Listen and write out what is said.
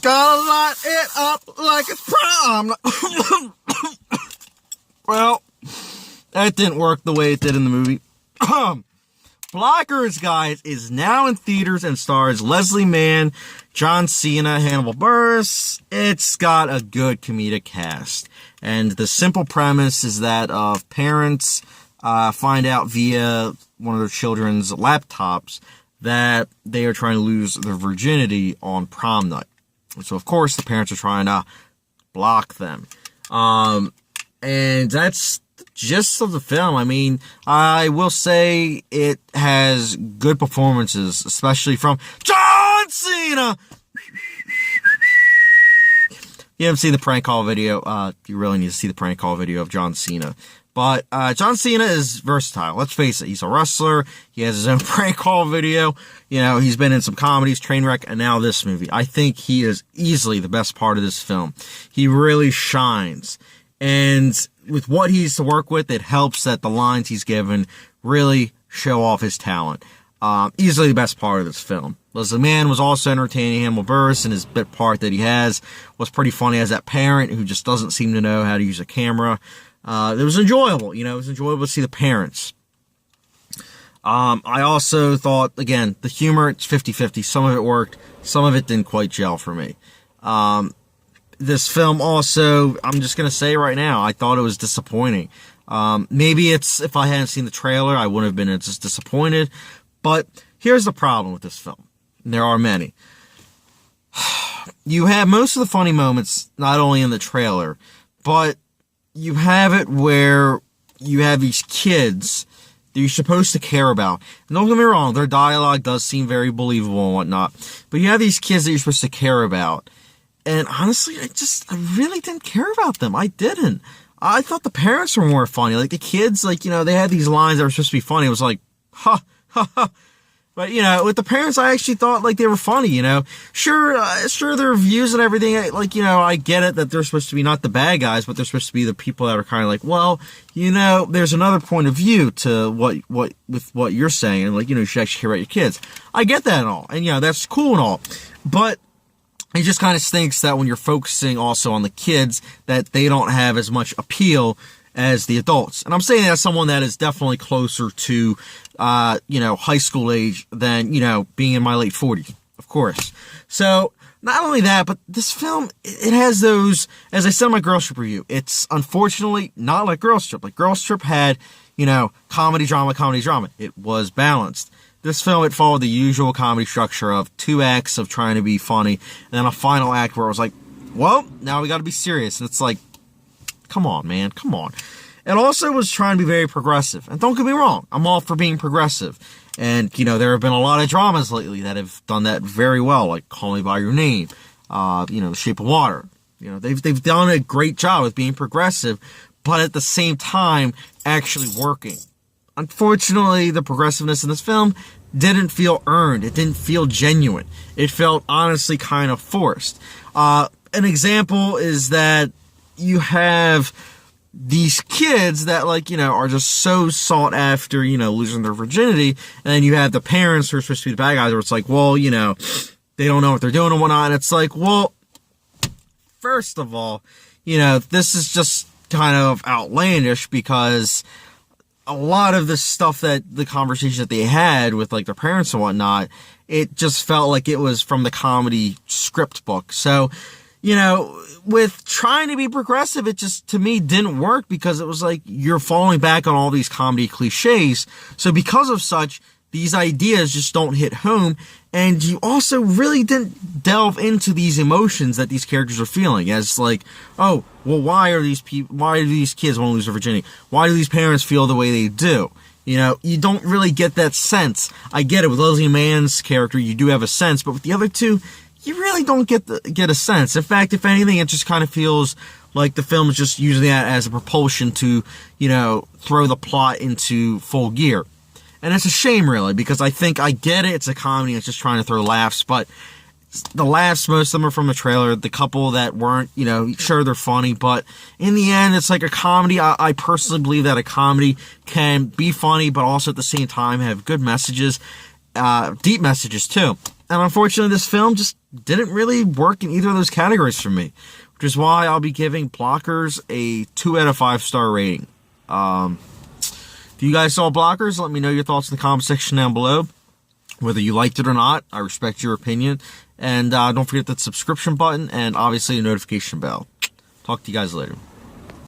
Gotta light it up like it's prom. Well, that didn't work the way it did in the movie. Blockers, guys, is now in theaters and stars Leslie Mann, John Cena, Hannibal Buress. It's got a good comedic cast. And the simple premise is that parents find out via one of their children's laptops that they are trying to lose their virginity on prom night. So, of course, the parents are trying to block them. And that's the gist of the film. I mean, I will say it has good performances, especially from John Cena. You haven't seen the prank call video. You really need to see the prank call video of John Cena. But John Cena is versatile. Let's face it. He's a wrestler. He has his own prank call video. You know, he's been in some comedies, Trainwreck, and now this movie. I think he is easily the best part of this film. He really shines. And with what he's to work with, it helps that the lines he's given really show off his talent. Easily the best part of this film. Leslie Mann was also entertaining. Hannibal Buress, and his bit part that he has was pretty funny as that parent who just doesn't seem to know how to use a camera. It was enjoyable. You know, it was enjoyable to see the parents. I also thought, again, the humor, it's 50-50. Some of it worked. Some of it didn't quite gel for me. This film also, I'm just going to say right now, I thought it was disappointing. Maybe it's, if I hadn't seen the trailer, I wouldn't have been as disappointed. But here's the problem with this film. And there are many. You have most of the funny moments, not only in the trailer, but you have it where you have these kids that you're supposed to care about. And don't get me wrong, their dialogue does seem very believable and whatnot. But you have these kids that you're supposed to care about. And honestly, I really didn't care about them. I didn't. I thought the parents were more funny. Like, the kids, like, you know, they had these lines that were supposed to be funny. It was like, ha, ha, ha. But, you know, with the parents, I actually thought, like, they were funny, you know. Sure, their views and everything, like, you know, I get it that they're supposed to be not the bad guys, but they're supposed to be the people that are kind of like, well, you know, there's another point of view to what you're saying. And, like, you know, you should actually care about your kids. I get that and all. And, you know, that's cool and all. But it just kind of stinks that when you're focusing also on the kids, that they don't have as much appeal as the adults. And I'm saying that as someone that is definitely closer to, you know, high school age than, you know, being in my late 40s, of course. So, not only that, but this film, it has those, as I said in my Girls Trip review, it's unfortunately not like Girls Trip. Like, Girls Trip had, you know, comedy, drama. It was balanced. This film, it followed the usual comedy structure of 2 acts of trying to be funny, and then a final act where it was like, well, now we gotta be serious. And it's like, come on, man, come on. It also was trying to be very progressive. And don't get me wrong, I'm all for being progressive. And, you know, there have been a lot of dramas lately that have done that very well, like Call Me By Your Name, you know, The Shape of Water. You know, they've done a great job with being progressive, but at the same time, actually working. Unfortunately, the progressiveness in this film didn't feel earned. It didn't feel genuine. It felt honestly kind of forced. An example is that you have these kids that, like, you know, are just so sought after, you know, losing their virginity. And then you have the parents who are supposed to be the bad guys where it's like, well, you know, they don't know what they're doing and whatnot. And it's like, well, first of all, you know, this is just kind of outlandish because a lot of the stuff that the conversation that they had with, like, their parents and whatnot, it just felt like it was from the comedy script book. So, you know, with trying to be progressive, it just, to me, didn't work because it was like you're falling back on all these comedy cliches. So because of such, these ideas just don't hit home. And you also really didn't delve into these emotions that these characters are feeling. As like, oh, well, why do these kids want to lose their virginity? Why do these parents feel the way they do? You know, you don't really get that sense. I get it. With Leslie Mann's character, you do have a sense. But with the other two, you really don't get a sense. In fact, if anything, it just kind of feels like the film is just using that as a propulsion to, you know, throw the plot into full gear. And it's a shame, really, because I think I get it. It's a comedy. It's just trying to throw laughs. But the laughs, most of them are from the trailer. The couple that weren't, you know, sure, they're funny. But in the end, it's like a comedy. I personally believe that a comedy can be funny, but also at the same time have good messages, deep messages, too. And unfortunately, this film just didn't really work in either of those categories for me, which is why I'll be giving Blockers a 2 out of 5 star rating. If you guys saw Blockers, let me know your thoughts in the comment section down below. Whether you liked it or not, I respect your opinion. And don't forget that subscription button and obviously a notification bell. Talk to you guys later.